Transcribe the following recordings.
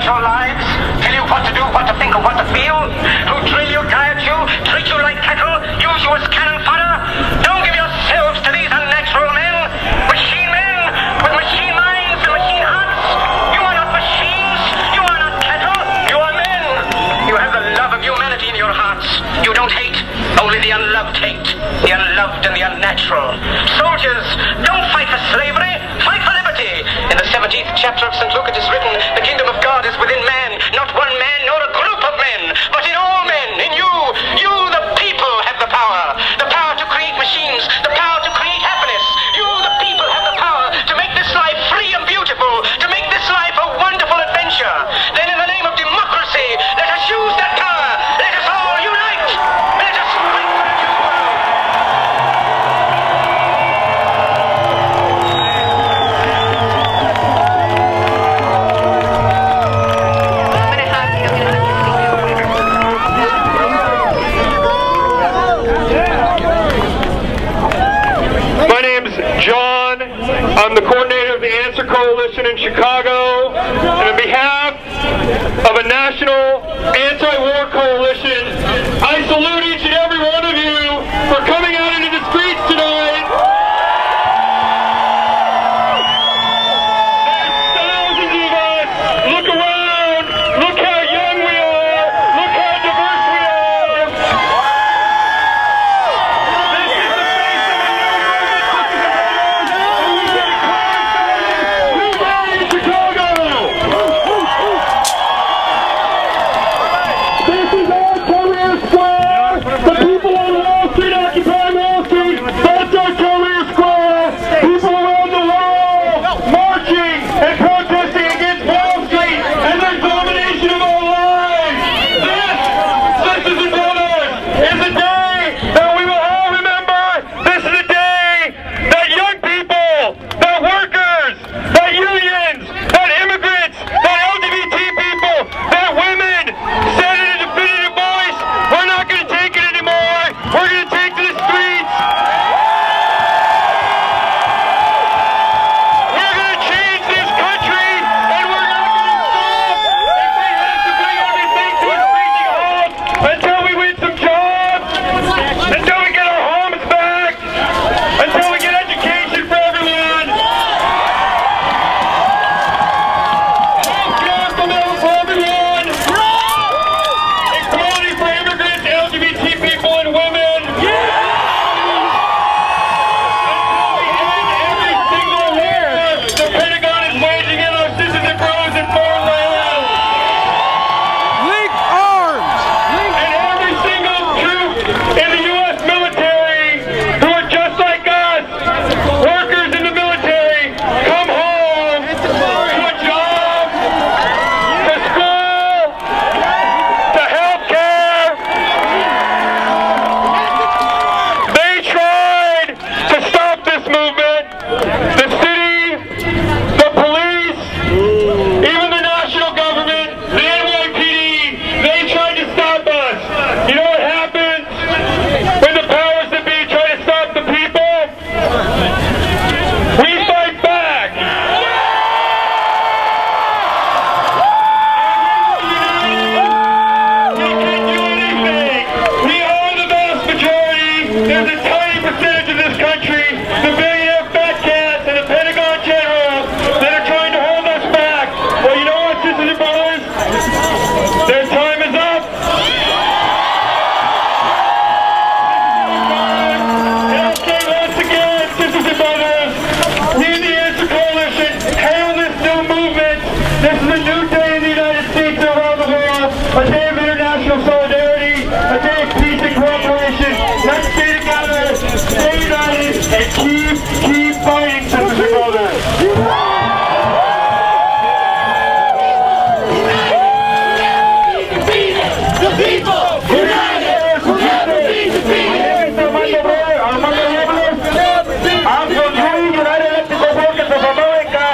dictate your lives, tell you what to do, what to think, or what to feel, who drill you, diet you, treat you like cattle, use you as cannon fodder. Don't give yourselves to these unnatural men with machine minds and machine hearts. You are not machines, you are not cattle, you are men. You have the love of humanity in your hearts. You don't hate, only the unloved hate, the unloved and the unnatural. Soldiers, don't fight for slavery, fight for liberty. In the 17th chapter of St. Luke it is written, the kingdom of God is within man, not one man nor a group of men, but in all men, in you. You, the people, have the power to create machines, the power to create happiness. You, the people, have the power to make this life free and beautiful, to make this life a wonderful adventure. Then in the name of democracy, let us use that power. Let us all unite. Let us fight for a new world. My name's John. I'm the coordinator of the Answer Coalition in Chicago. And on behalf of a national anti-war coalition, I salute each and every one of you for coming out into the streets tonight. There's thousands of us. Look around. Look how young we are. Look how diverse we are. This is the face of a new movement. Chicago. This is our career square. The people on Wall Street occupy Wall Street. That's our career square. People around the world marching and protesting against Wall Street and their domination of our lives. This is a day that we will all remember. This is a day that young people, that workers, that unions, that immigrants, that LGBT people, that women said in a definitive voice, we're not going to take it anymore. We're going to take to the streets. We're going to change this country, and we're not going to stop. If we have to bring everything to a screeching halt until we win some jobs, until we get our homes back, until we get education for everyone, healthcare for everyone, equality for immigrants, LGBT people, and women. Until we end every single war the Pentagon is waging in our sisters and brothers in foreign lands. Link arms! And every single troop in the U.S. military who are just like us, workers in the military, come home to a job, to school, to health care. They tried to stop this movement. The city, the police, even the national government, the NYPD, they tried to stop us. You know what happens when the powers that be try to stop the people? We fight back. We can do anything. We are the vast majority. There's a tiny percentage of this country, the billionaire fat cats and the Pentagon generals, that are trying to hold us back. Well, you know what, sisters and brothers? Their time is up. And I'll say once again, sisters and brothers, we in the Answer Coalition hail this new movement. This is a new day in the United States and around the world, a day of international solidarity, a day of peace and cooperation. Let's stay together, stay united, and keep fighting, sisters and brothers. The people united never be defeated. I'm from the United Electrical Workers of America.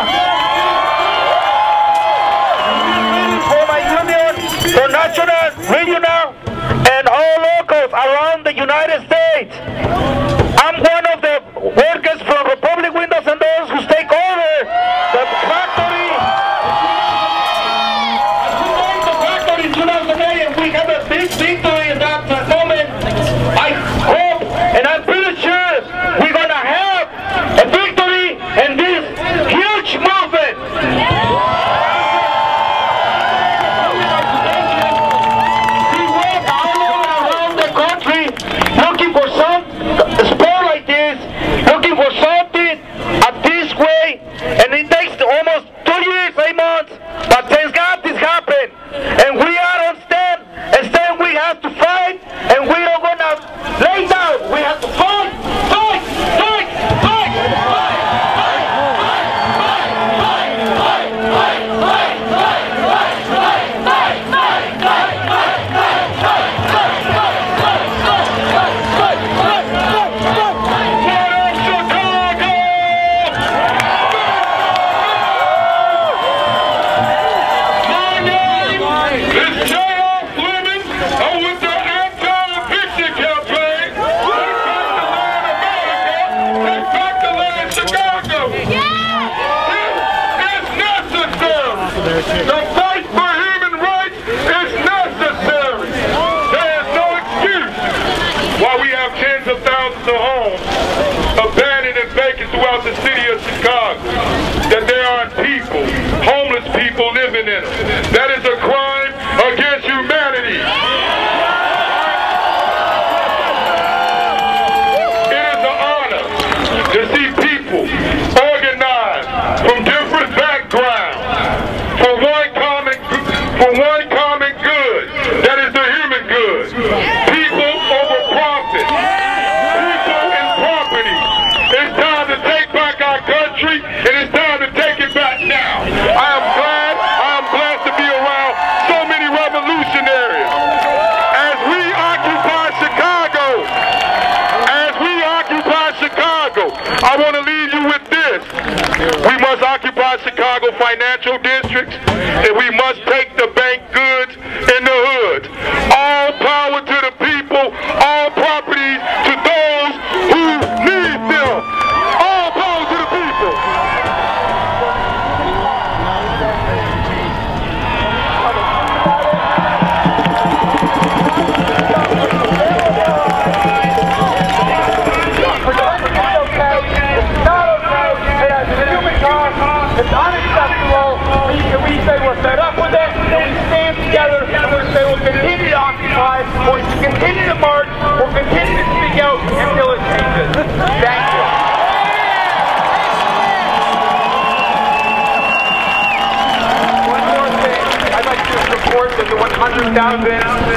For my union, for national, regional, and all locals around the United States. I'm one of the workers from Republic Windows and Doors. want to leave you with this. We must occupy Chicago financial districts, and we must take the bank goods in the hood. All power to the people, all properties to those who need them. All power to the people. It's unacceptable. We say we're fed up with it, and we stand together, and we say we'll continue to occupy, we'll continue to march, we'll continue to speak out until it changes. Thank you. One more thing. I'd like to report that the 100,000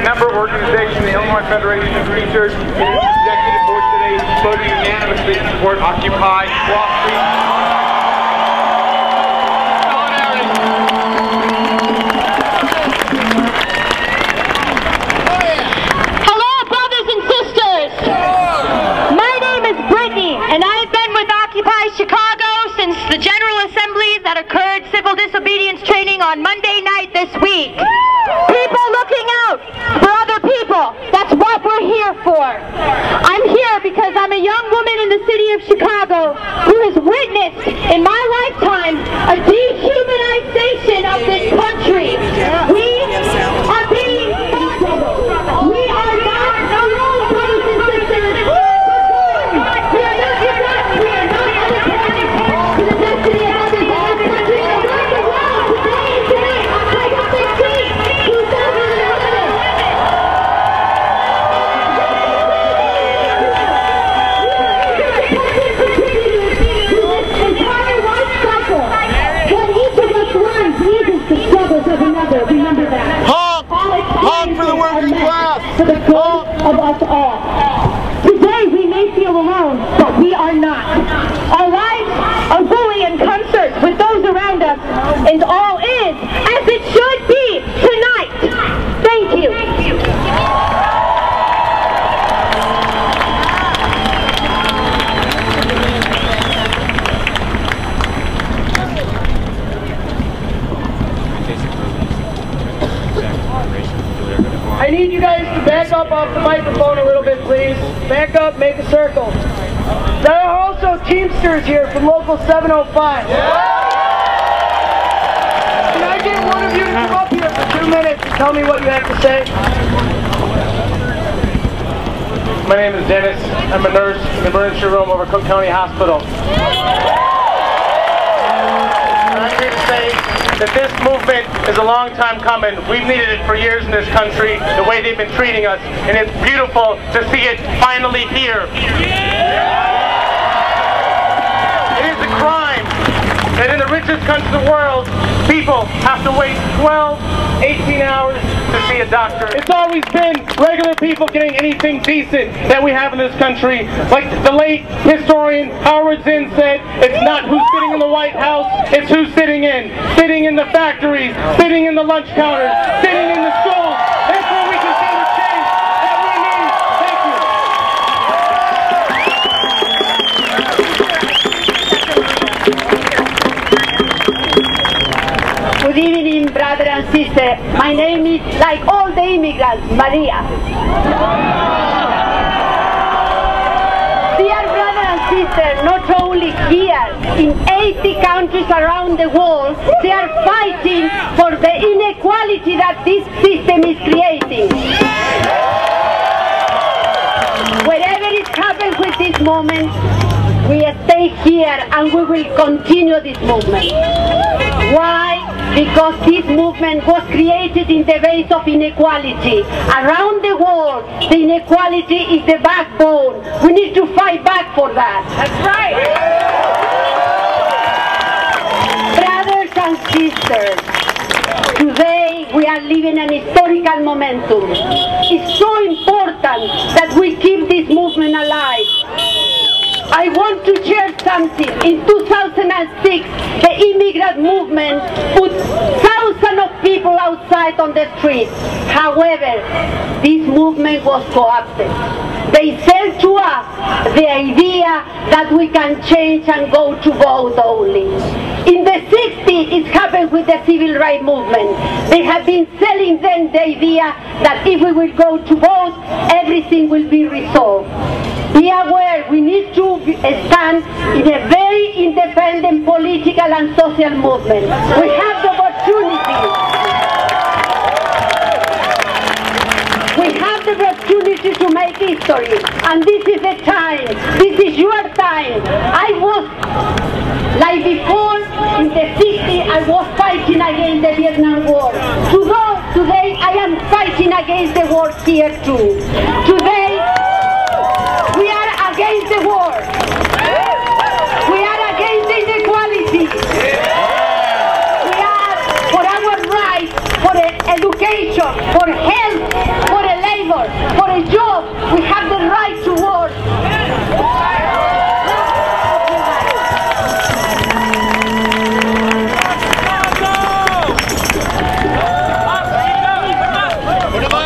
member organization, the Illinois Federation of Teachers, in its executive board today voted unanimously to support Occupy Wall Street. Chicago since the General Assembly that occurred civil disobedience training on Monday night this week. People looking out for other people. That's what we're here for. I'm here because I'm a young woman in the city of Chicago who has witnessed in my lifetime a dehumanization of this country. We are being we are not alone, brothers and sisters. Remember that. Honk for the working class. For the good of us all. Today we may feel alone, but we are not. Our lives are fully in concert with those around us, and all is as it should be tonight. Thank you. I need you guys to back up off the microphone a little bit, please. Back up, make a circle. There are also Teamsters here from Local 705. Can I get one of you to come up here for 2 minutes and tell me what you have to say? My name is Dennis. I'm a nurse in the emergency room over Cook County Hospital. I'm here to say that this movement is a long time coming. We've needed it for years in this country, the way they've been treating us, and it's beautiful to see it finally here. It is a crime that in the richest country in the world, people have to wait 12, 18 hours to see a doctor. It's always been regular people getting anything decent that we have in this country. Like the late historian Howard Zinn said, it's not who's sitting in the White House, it's who's sitting in the factories, sitting in the lunch counters, sitting in the schools. That's where we can see the change that we need. Thank you. Good evening, brother and sister. My name is, like all the immigrants, Maria. Dear brother and sister, not only here, in 80 countries around the world, they are fighting for the inequality that this system is creating. Wherever it happens with this movement, we stay here and we will continue this movement. Why? Because this movement was created in the base of inequality. Around the world, the inequality is the backbone. We need to fight back for that. That's right. Brothers and sisters, today we are living an historical momentum. It's so important that we keep this movement alive. I want to share something. In 2006, the immigrant movement put thousands of people outside on the streets. However, this movement was co-opted. They sell to us the idea that we can change and go to vote only. In the 60s, it happened with the civil rights movement. They have been selling them the idea that if we will go to vote, everything will be resolved. Be aware, we need to stand in a very independent political and social movement. We have the opportunity. We have the opportunity to make history, and this is the time. This is your time. I was, like before, in the 60s, I was fighting against the Vietnam War. Today, I am fighting against the war here too. Today, we are against the war. We are against the inequality. We are for our rights, for education, for health, for a labor, for a job. We have the right to work.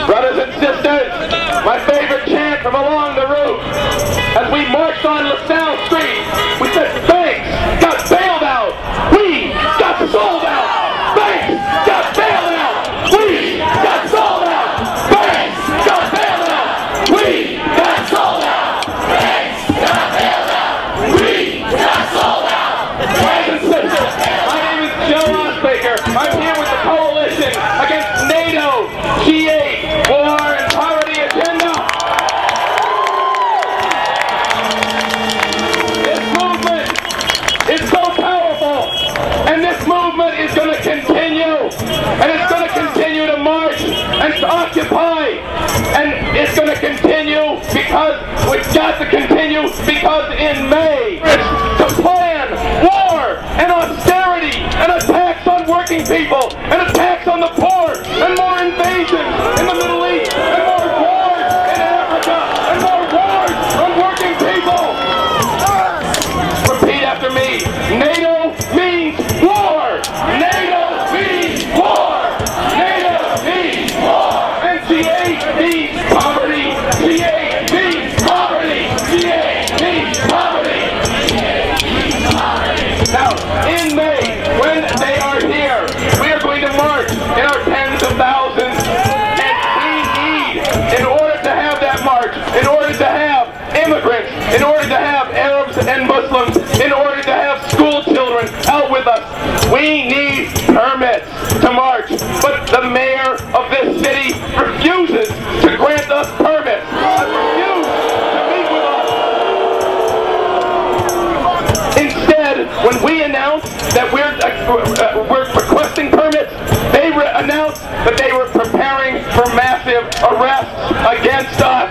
Brothers and sisters, my favorite chant from along the route, as we marched on LaSalle Street, we said, banks got bailed out, we got sold out. Banks got bailed out, we got sold out. Banks got bailed out, we got sold out. Banks got bailed out, we got sold out. Brothers and sisters, my name is Joe Osbaker. I'm here with the coalition against NATO, G8, war and poverty agenda. This movement is so powerful, and this movement is going to continue, and it's going to continue to march and to occupy, and it's going to continue because we've got to continue because in May to plan war and austerity and attacks on working people and attacks on the poor and more invasions in the Middle East and more wars in Africa and more wars on working people. Repeat after me. NATO means war. NATO means war. NATO means war. And G8 means poverty. G8 means poverty. G8 means poverty. Now, in May, when they are here, we are going to march in our tens of thousands, and we need, in order to have that march, in order to have immigrants, in order to have Arabs and Muslims, in order to have school children out with us, we need permits to march. But the mayor of this city refuses to grant us permits. Refuses to meet with us. Instead, when we announced that we're requesting permits, they announced that they were preparing for massive arrests against us.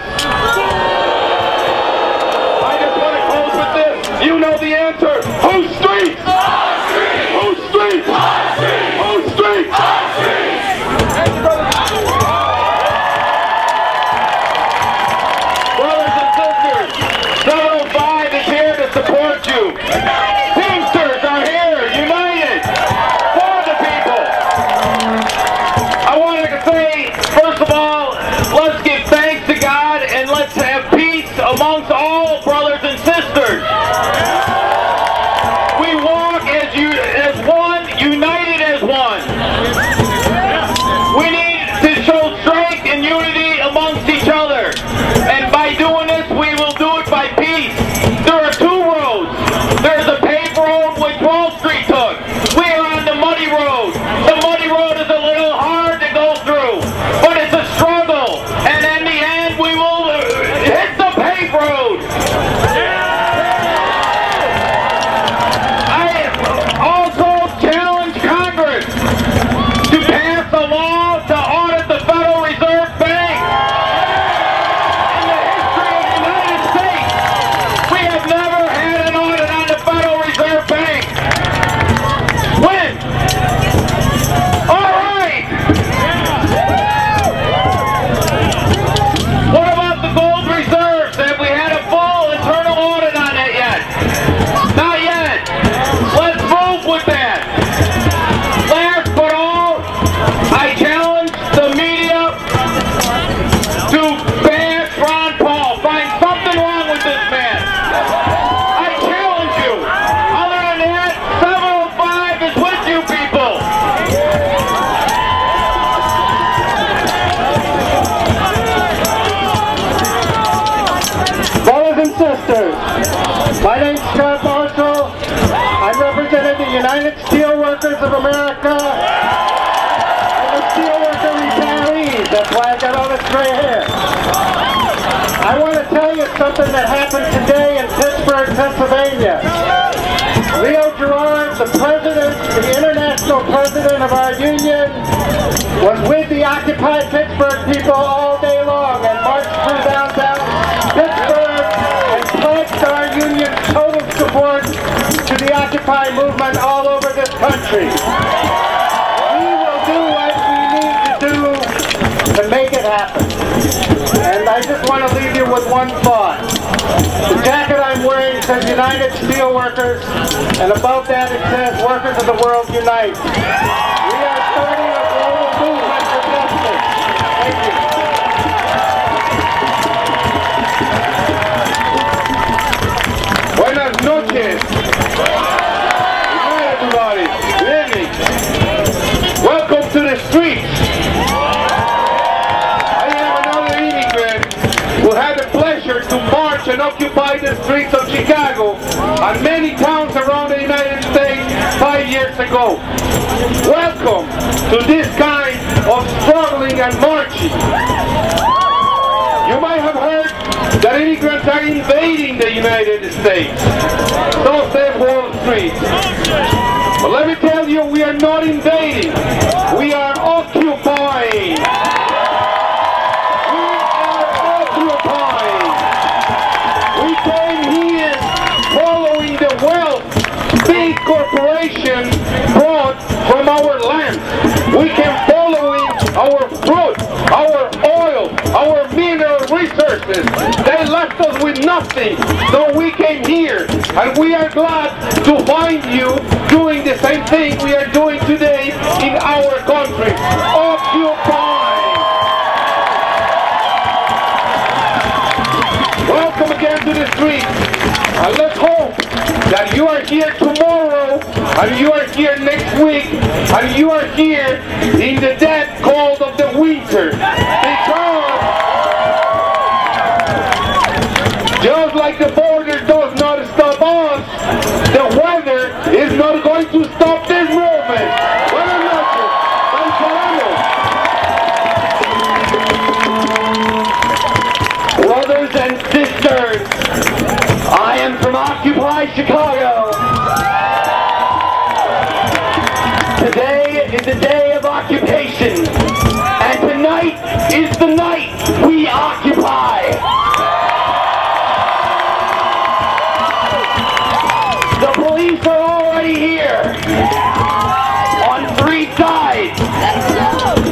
I just want to close with this. You know the answer. Whose streets? Our streets! Whose streets? Our streets! Whose streets? Our streets! Brothers and sisters, 705 is here to support you. Teamsters are here, united for the people. I wanted to say, first of all, let's give thanks to God and let's have peace amongst all brothers and sisters. We walk as one, united as one. We need to show strength and unity amongst each other. And by doing this, we will do it by peace. There are two roads. There's a paved road which Wall Street took. We are on the muddy road. The muddy road is a little hard to go through, but it's a struggle. And in the end, we will hit the paved road. sisters. My name's Scott Marshall. I'm representing the United Steelworkers of America and the steelworker retirees. That's why I got all this gray hair. I want to tell you something that happened today in Pittsburgh, Pennsylvania. Leo Gerard, the president, the international president of our union, was with the occupied Pittsburgh people all day long and marched through downtown Pittsburgh and pledged our union's total support to the Occupy movement all over this country. We will do what we need to do to make it happen. And I just want to leave you with one thought. The jacket I'm wearing says United Steelworkers, and above that it says Workers of the World Unite. We are starting a global movement for justice. Thank you. Buenas noches. Hi everybody. Good evening. Welcome to the streets. I am another immigrant who had the pleasure to march and occupy the streets of Chicago and many towns around the United States 5 years ago. Welcome to this kind of struggling and marching. You might have heard that immigrants are invading the United States. So said Wall Street. But let me tell you, we are not invading. We are occupying. We are occupying. We came here following the wealth big corporations brought from our land. We came following our fruit, our oil, our mineral resources. They left us with nothing, so we came here, and we are glad to find you doing the same thing we are doing today in our country. Occupy! Welcome again to the streets, and let's hope that you are here tomorrow, and you are here next week, and you are here in the dead cold of the winter. Because just like the border does not stop us, the weather is not going to stop this movement. Buenas noches. Brothers and sisters, I am from Occupy Chicago. Today is a day of occupation, and tonight is the night we occupy. The police are already here on 3 sides,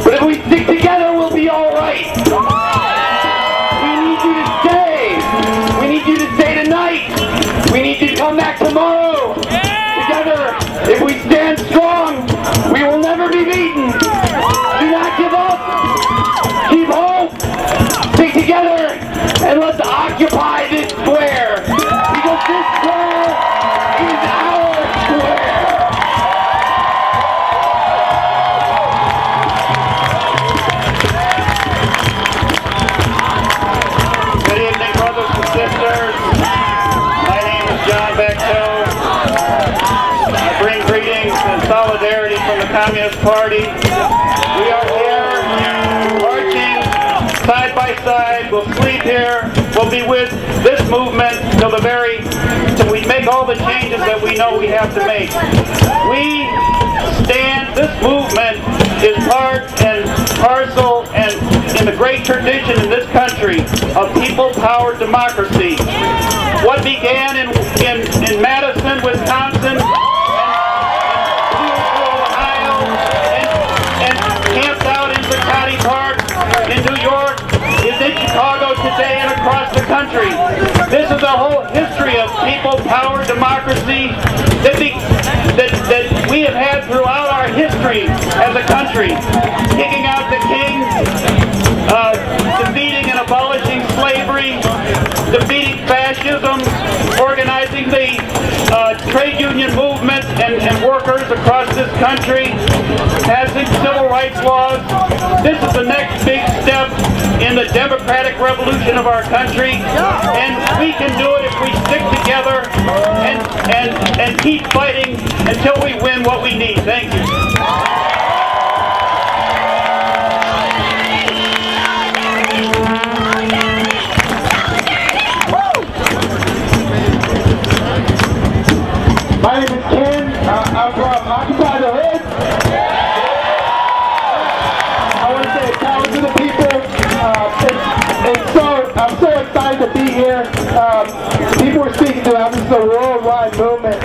but if we stick together, we'll be all right. We need you to stay. We need you to stay tonight. We need you to come back tomorrow. Together, if we stand strong, we will never be beaten. Do not give up. Keep hope. Stick together, and let's occupy this square. Because this square is our square. Good evening, brothers and sisters. My name is John Bechtel. I bring greetings and solidarity from the Communist Party. We are here marching side by side. We'll sleep here. We'll be with this movement till we make all the changes that we know we have to make. We stand, this movement is part and parcel and in the great tradition in this country of people-powered democracy. What began in Madison, Wisconsin, Ohio, and camped out in Zuccotti Park in New York is in Chicago today and across the country. This is a whole history of people-powered democracy that we have had throughout our history as a country. Kicking out the king, defeating and abolishing slavery, defeating fascism, organizing the trade union movement and workers across this country, passing civil rights laws. This is the next big step in the democratic revolution of our country, and we can do it if we stick together and keep fighting until we win what we need. Thank you. My name is Ken. I'm from Occupy the Hood. I want to say power to the people. I'm so excited to be here. People we're speaking to, this is a worldwide movement.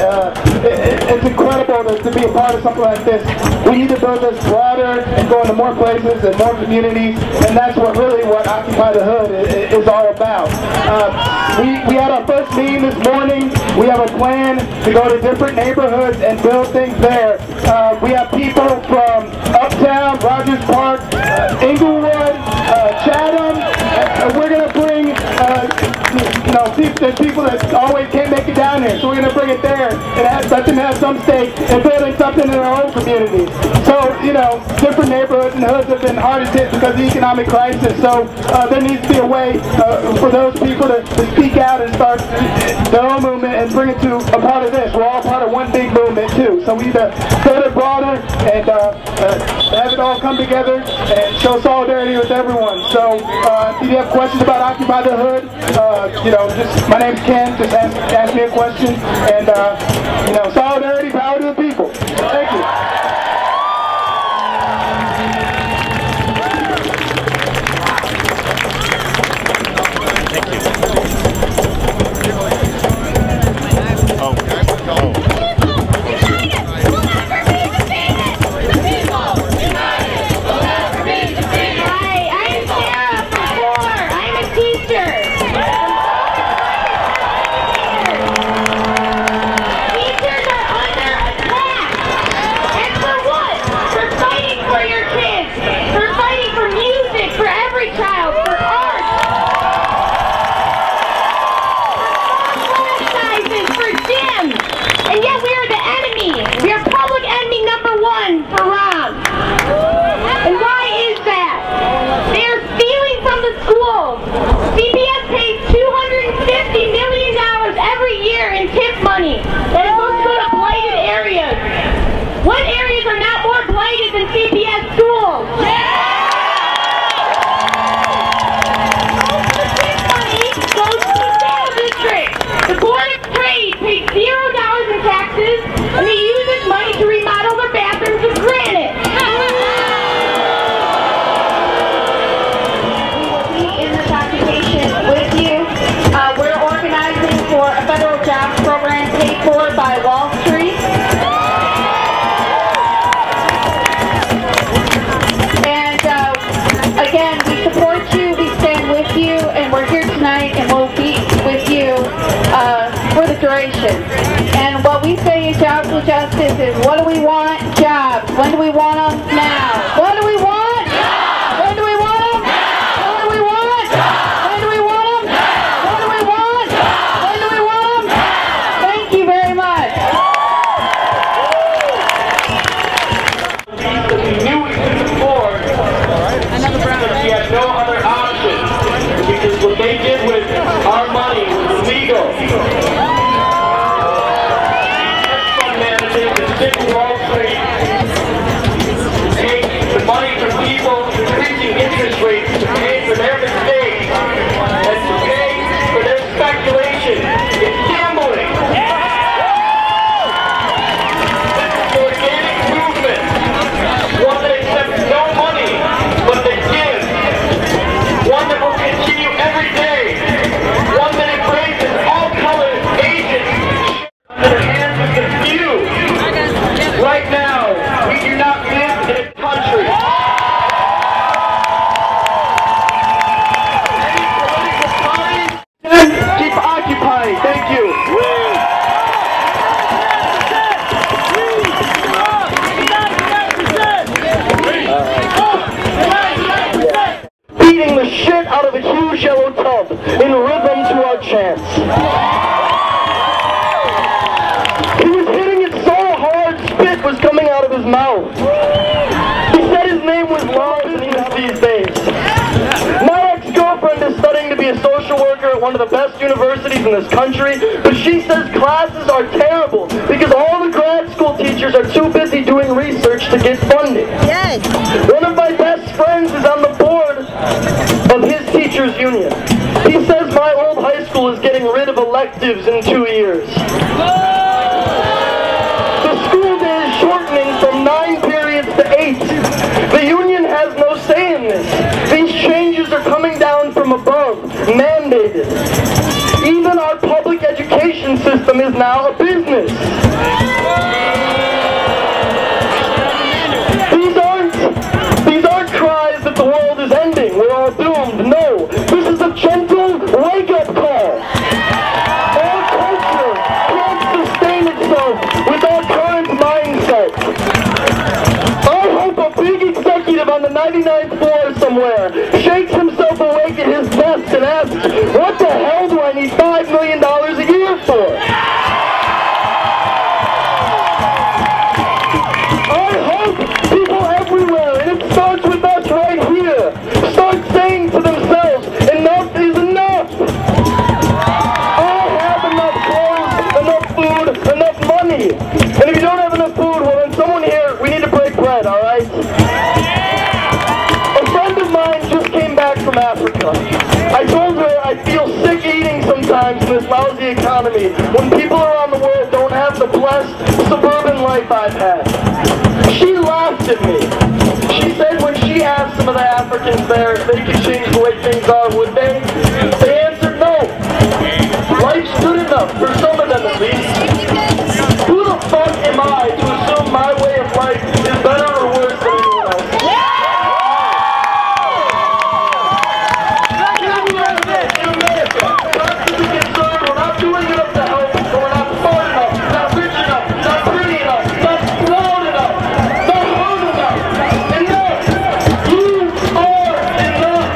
It's incredible to be a part of something like this. We need to build this broader and go into more places and more communities, and that's what Occupy the Hood is all about. We had our first meeting this morning. We have a plan to go to different neighborhoods and build things there. We have people from Uptown, Rogers Park, Inglewood, Chatham, and we're going to bring, there's people that always can't make it down here, so we're going to bring it there and let them have some stake in building something in our own communities. So, different neighborhoods and hoods have been hardest hit because of the economic crisis, so there needs to be a way for those people to speak out and start their own movement and bring it to a part of this. We're all part of one big movement too, so we need to build it broader and have it all come together and show solidarity with everyone. So if you have questions about Occupy the Hood, my name's Ken, just ask me a question, and solidarity, power to the people. Thank you. And what we say in Jobs with Justice is, what do we want? Jobs. When do we want them? Now. What do we want? Jobs. When do we want them? Jobs. What do we want? Jobs. When do we want them? Jobs. What do we want? Jobs. When do we want them? Jobs. Thank you very much. We knew we couldn't afford because we had no other option, because what they did with our money was illegal. Wall Street take the money from people, increasing interest rates to pay for their mistakes and to pay for their speculation. It's gambling. It's an organic movement, one that accepts no money, but that gives, one that will continue every day, one that embraces all colors, Asians, under the hands of the few. Right now, we do not live in a country. Any political parties keep occupying. Thank you. Beating the shit out of a huge yellow tub in rhythm to our chants. He was hitting it so hard, social worker at one of the best universities in this country, but she says classes are terrible because all the grad school teachers are too busy doing research to get funding. Yes. One of my best friends is on the board of his teachers union. He says my old high school is getting rid of electives in 2 years. The school day is shortening from 9 periods to 8. The union has no say in this. These changes are coming down from above, mandated. Even our public education system is now a business. These aren't cries that the world is ending, we're all doomed. No, this is a gentle wake-up call. Our culture can't sustain itself with our current mindset. I hope a big executive on the 99th floor somewhere shakes himself awake at his desk and asks, what the hell do I need $5 million a year for? I hope people everywhere, and it starts with us right here, start saying to themselves, enough is enough. I have enough clothes, enough food, enough money. And if you don't have enough food, well then someone here, we need to break bread, alright? A friend of mine just came back from Africa. I told her I feel sick eating sometimes in this lousy economy when people around the world don't have the blessed suburban life I've had. She laughed at me. She said when she asked some of the Africans there if they could change the way things are, would they? They answered no. Life's good enough, for some of them at least. Who the fuck am I to assume my way of life is better or worse than anyone else? In America, not to be concerned, we're not doing enough to help, but we're not smart enough, not rich enough, not pretty enough, not loud enough, not hard enough. Enough! You are enough!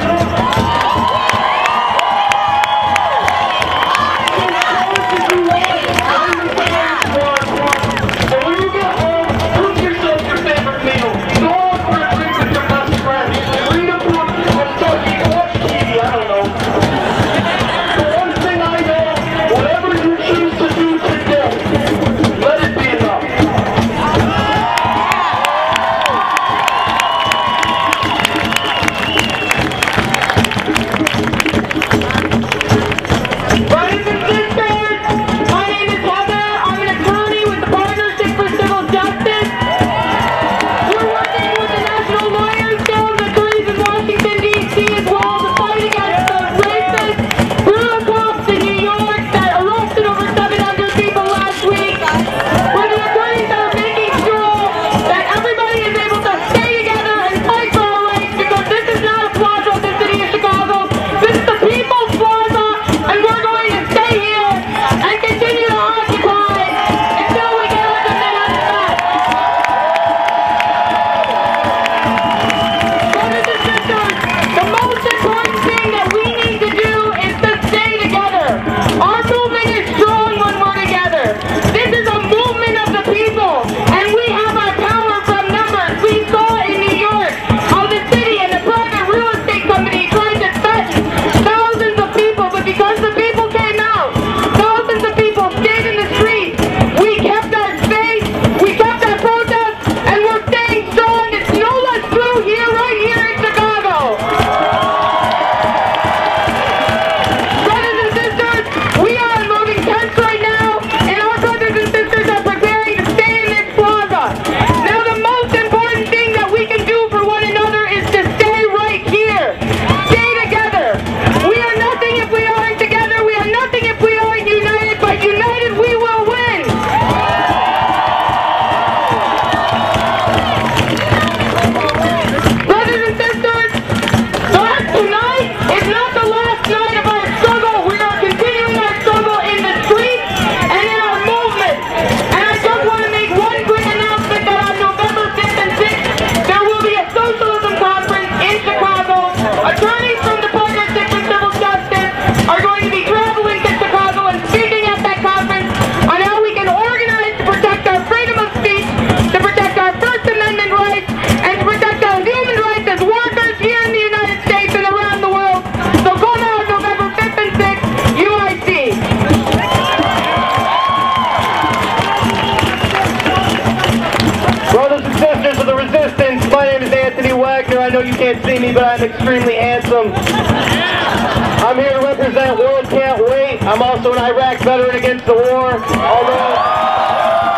I'm also an Iraq veteran against the war, although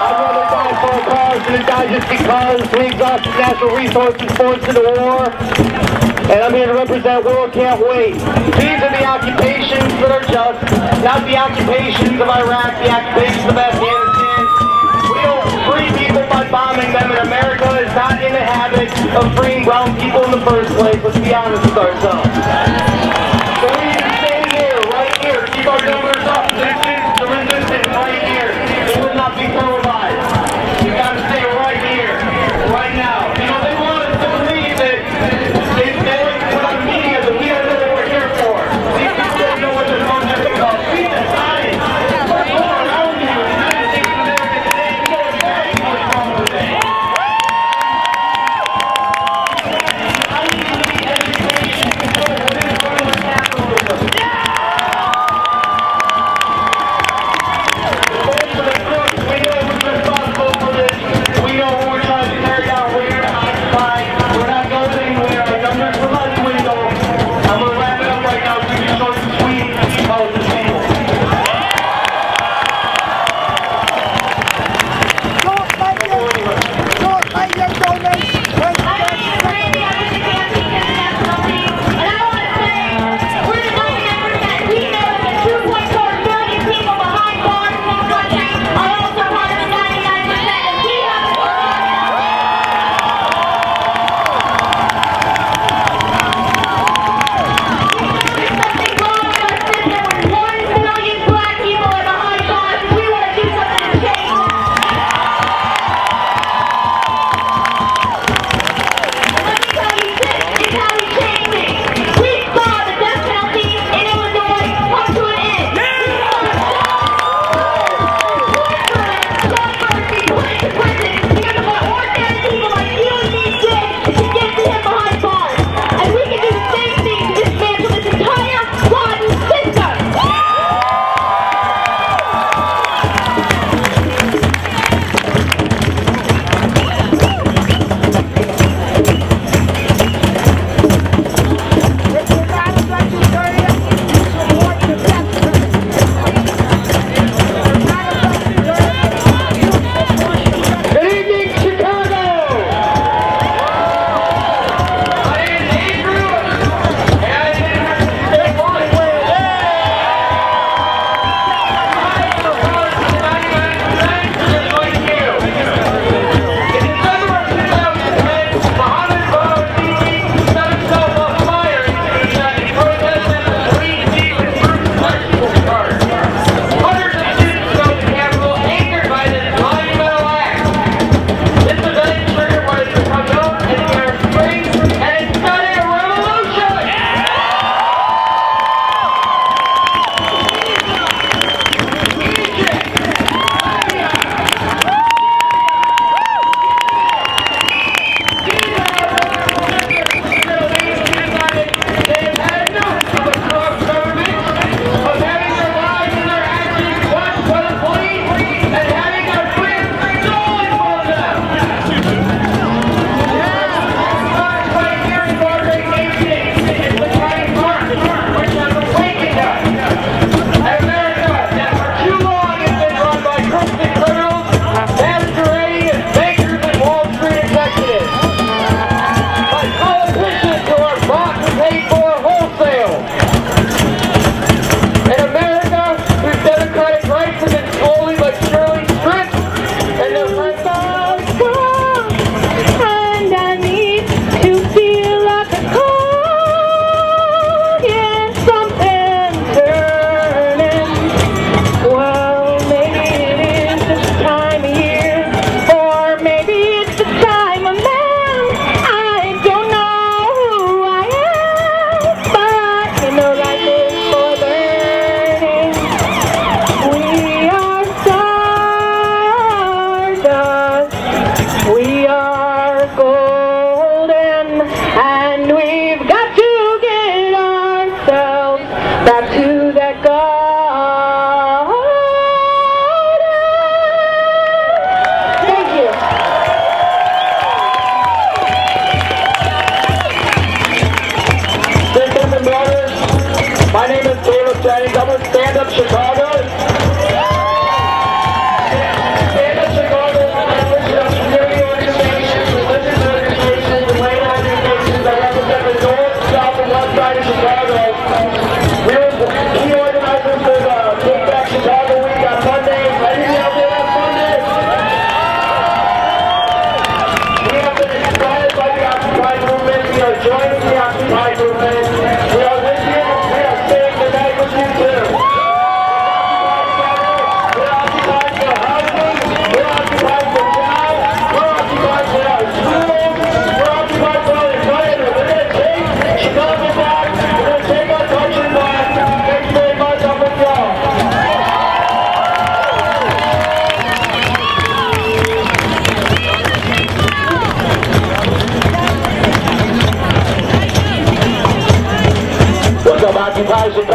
I'd rather die for a cause than die just because we exhausted natural resources forced into war. And I'm here to represent World Can't Wait. These are the occupations that are just, not the occupations of Iraq, the occupations of Afghanistan. We don't free people by bombing them, and America is not in the habit of freeing brown people in the first place. Let's be honest with ourselves. So we need to stay here, right here, keep our numbers up. This is the resistance right here. It will not be televised. We've got to stay right here, right now. You know, they want us to believe that they like to put on the media that we don't know what we're here for. These people don't know what they're going to do about. Read the signs. What's going around you? The United States of America today, we know exactly what's wrong today. I need to be education.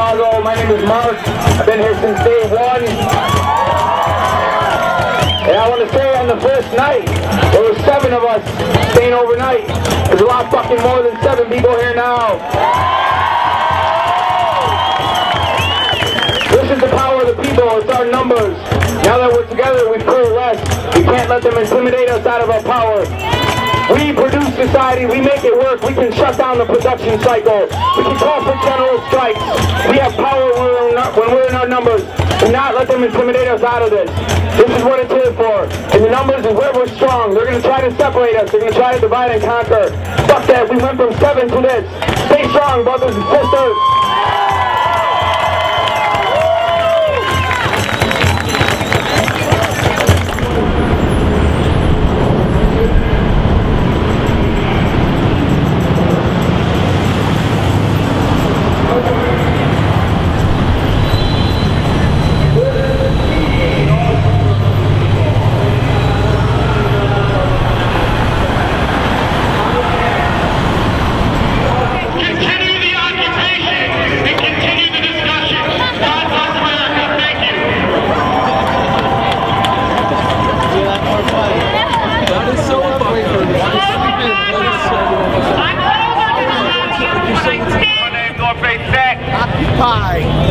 Chicago. My name is Mark. I've been here since day one. And I want to say on the first night, there were 7 of us staying overnight. There's a lot fucking more than 7 people here now. This is the power of the people. It's our numbers. Now that we're together, we've coalesced. We can't let them intimidate us out of our power. We produce society, we make it work, we can shut down the production cycle, we can call for general strikes. We have power when we're in our numbers. Do not let them intimidate us out of this. This is what it's here for. And the numbers is where we're strong. They're going to try to separate us. They're going to try to divide and conquer. Fuck that, we went from 7 to this. Stay strong, brothers and sisters.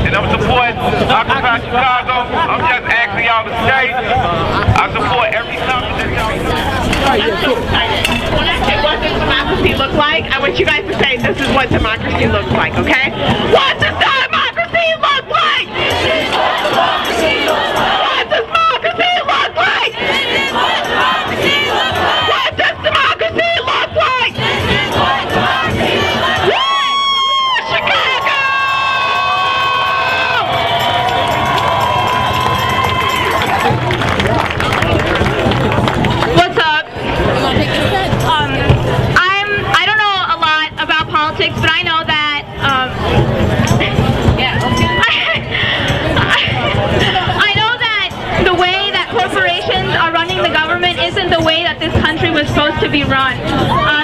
And I'm supporting Occupy Chicago. I'm just asking y'all to stay. I support every summer that y'all. When I say what does democracy look like, I want you guys to say this is what democracy looks like, okay? What does democracy look like? This is what democracy looks like. What does democracy look like? This is what democracy looks like. What does democracy look like? This is what democracy looks like. Chicago! What's up? I don't know a lot about politics, but I know that I know that the way that corporations are running the government isn't the way that this country was supposed to be run.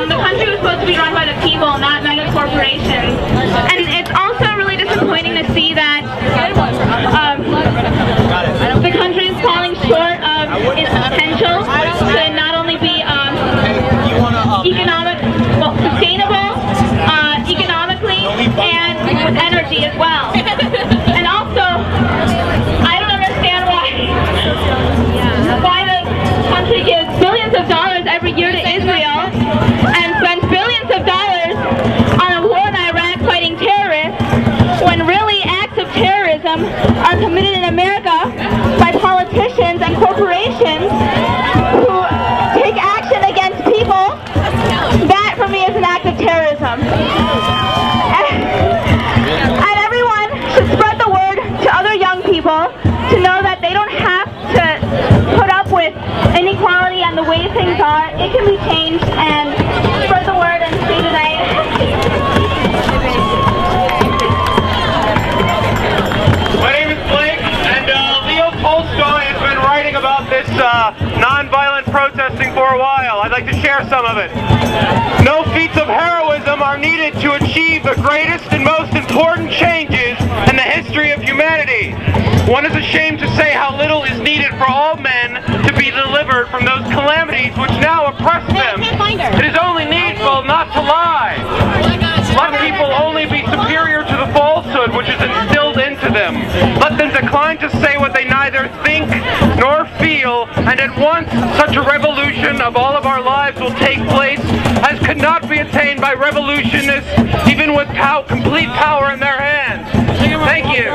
The country was supposed to be run by the people, not mega corporations. And it's also really disappointing to see that the country is falling short of its potential to not only be sustainable economically and with energy as well. And also, I don't understand why the country gives billions of dollars every year to Israel and spends billions of dollars on a war in Iraq fighting terrorists, when really acts of terrorism are committed in America by politicians and corporations who take action against people. That for me is an act of terrorism. And everyone should spread the word to other young people to know that they don't have to put up with inequality and the way things are. It can be changed, and spread the word and stay tonight. My name is Blake, and Leo Tolstoy has been writing about this non-violent protesting for a while. I'd like to share some of it. No feats of heroism are needed to achieve the greatest and most important changes in the history of humanity. One is ashamed to say how little is needed for all men to be delivered from those calamities which now oppress them. It is only needful not to lie. Let people only be superior to the falsehood which is instilled into them. Let them decline to say what they neither think nor feel, and at once such a revolution of all of our lives will take place as could not be attained by revolutionists even with complete power in their hands. Thank you.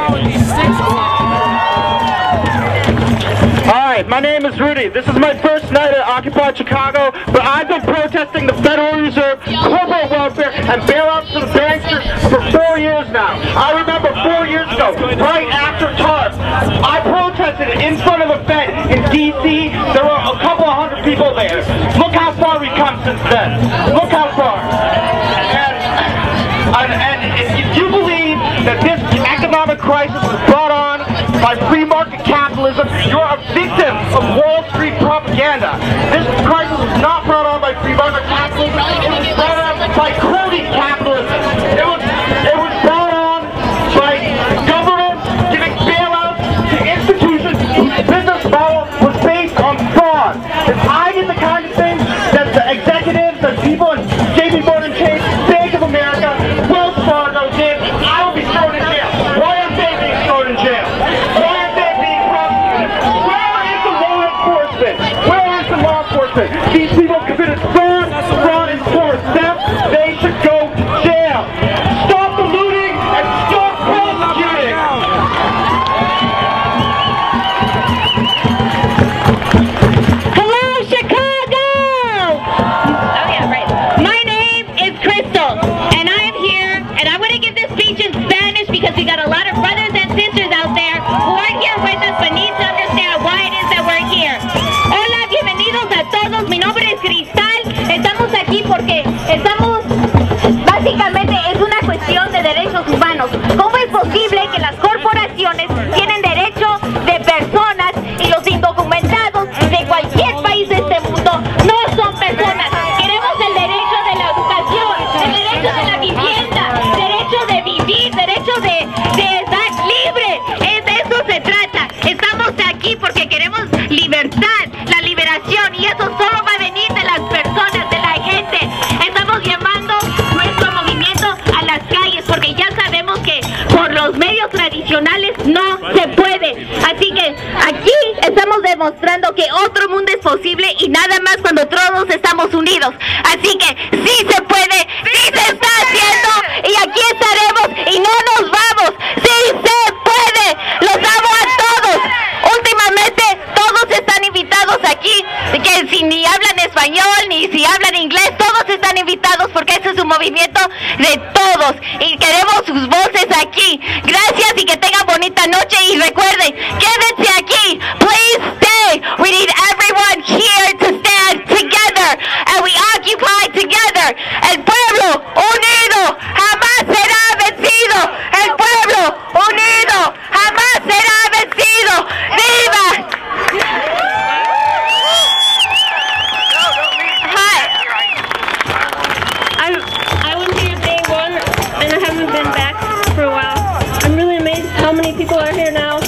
Hi, my name is Rudy. This is my first night at Occupy Chicago, but I've been protesting the Federal Reserve, corporate welfare, and bailouts to the banksters for 4 years now. I remember 4 years ago, right after TARP, I protested in front of the Fed in D.C. There were a couple of hundred people there. Look how far we've come since then. Look how far. And if you believe that this economic crisis was brought on by free market capitalism, you're a victim of Wall Street propaganda. This crisis was not brought on by free market capitalism. It was brought on by crony capitalism. It was brought on by These people committed fraud, and force theft. They should go to jail. Stop the looting and stop prosecuting. Hello, Chicago! Oh yeah, right. My name is Crystal, and I'm here, and I'm going to give this speech in Spanish because we got a lot of brothers and sisters out there who aren't here with us but need to understand why it is that we're here. Hola, bienvenidos a todos. Mi nombre es Cristal. Estamos aquí porque estamos... Básicamente es una cuestión de derechos humanos. ¿Cómo es posible que las corporaciones tienen derecho de personas y los indocumentados de cualquier país de este mundo no son personas? Queremos el derecho de la educación, el derecho de la vivienda, derecho de vivir, derecho de estar libre. De eso se trata. Estamos aquí porque queremos libertad, la liberación, y eso solo va a venir de las personas, de la gente. Estamos llamando nuestro movimiento a las calles porque ya sabemos que por los medios tradicionales no se puede. Así que aquí estamos demostrando que otro mundo es posible y nada más cuando todos estamos unidos. Así que sí se puede, sí se está haciendo y aquí estaremos y no nos vamos. Sí se puede, los amo a todos. Últimamente todos están invitados aquí, que si ni hablan español ni si hablan inglés, todos están invitados porque este es un movimiento de todos y queremos sus voces aquí. Gracias y que tengan bonita noche y recuerden, quédense aquí. Please stay. We need everyone here to stand together and we occupy together. El pueblo unido jamás será vencido. El pueblo unido jamás será vencido. ¡Viva! I went here day one, and I haven't been back for a while. I'm really amazed how many people are here now.